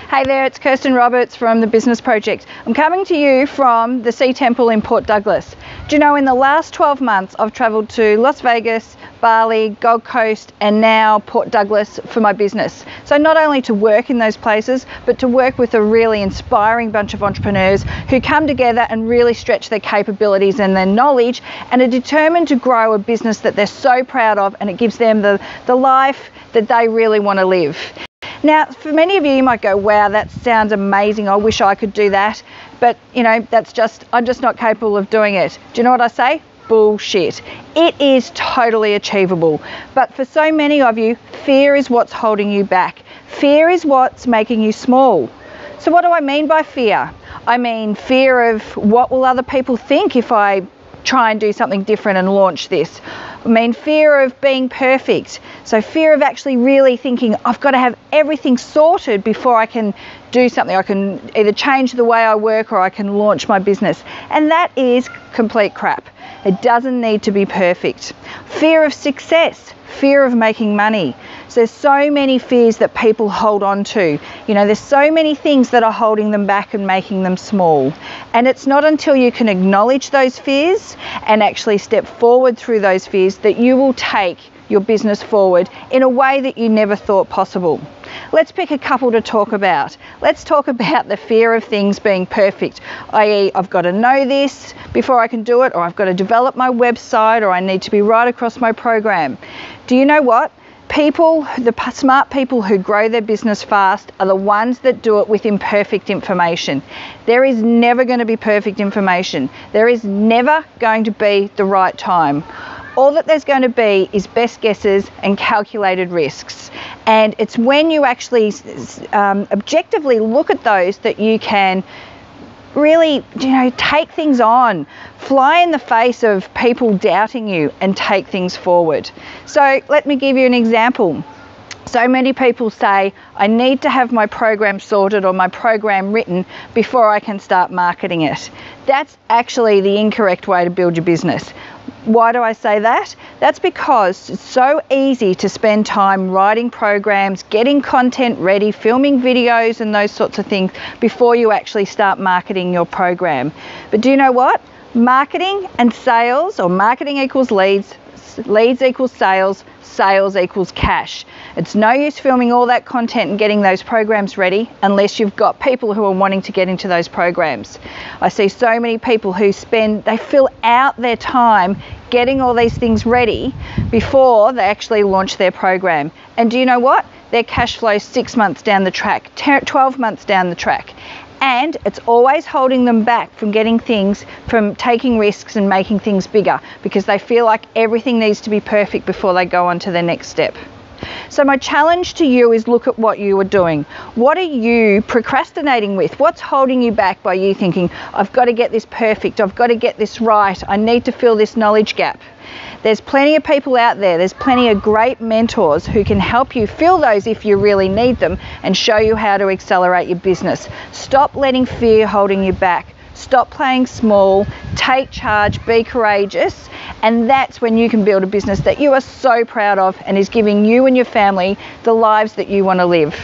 Hey there, it's Kirsten Roberts from the Business Project. I'm coming to you from the Sea Temple in Port Douglas. Do you know, in the last 12 months I've travelled to Las Vegas, Bali, Gold Coast and now Port Douglas for my business. So not only to work in those places, but to work with a really inspiring bunch of entrepreneurs who come together and really stretch their capabilities and their knowledge and are determined to grow a business that they're so proud of, and it gives them the life that they really want to live. Now, for many of you, you might go, wow, that sounds amazing. I wish I could do that. But, you know, I'm just not capable of doing it. Do you know what I say? Bullshit. It is totally achievable. But for so many of you, fear is what's holding you back. Fear is what's making you small. So what do I mean by fear? I mean fear of what will other people think if I try and do something different and launch this. I mean fear of being perfect. So fear of actually really thinking I've got to have everything sorted before I can do something. I can either change the way I work or I can launch my business. And that is complete crap. It doesn't need to be perfect. Fear of success, fear of making money. So there's so many fears that people hold on to. You know, there's so many things that are holding them back and making them small. And it's not until you can acknowledge those fears and actually step forward through those fears that you will take your business forward in a way that you never thought possible. Let's pick a couple to talk about. Let's talk about the fear of things being perfect, i.e. I've got to know this before I can do it, or I've got to develop my website, or I need to be right across my program. Do you know what? The smart people who grow their business fast are the ones that do it with imperfect information. There is never going to be perfect information. There is never going to be the right time. All that there's going to be is best guesses and calculated risks. And it's when you actually objectively look at those that you can really, take things on, fly in the face of people doubting you and take things forward. So let me give you an example. So many people say, I need to have my program sorted or my program written before I can start marketing it. That's actually the incorrect way to build your business. Why do I say that? That's because it's so easy to spend time writing programs, getting content ready, filming videos and those sorts of things before you actually start marketing your program. But do you know what? Marketing and sales, or marketing equals leads, leads equals sales, sales equals cash. It's no use filming all that content and getting those programs ready unless you've got people who are wanting to get into those programs. I see so many people who they fill out their time getting all these things ready before they actually launch their program. And do you know what? Their cash flow is 6 months down the track, 12 months down the track. And it's always holding them back from from taking risks and making things bigger, because they feel like everything needs to be perfect before they go on to their next step. So my challenge to you is look at what you are doing. What are you procrastinating with? What's holding you back by you thinking, I've got to get this perfect, I've got to get this right, I need to fill this knowledge gap? There's plenty of people out there, there's plenty of great mentors who can help you fill those if you really need them and show you how to accelerate your business. Stop letting fear holding you back. Stop playing small, take charge, be courageous, and that's when you can build a business that you are so proud of and is giving you and your family the lives that you want to live.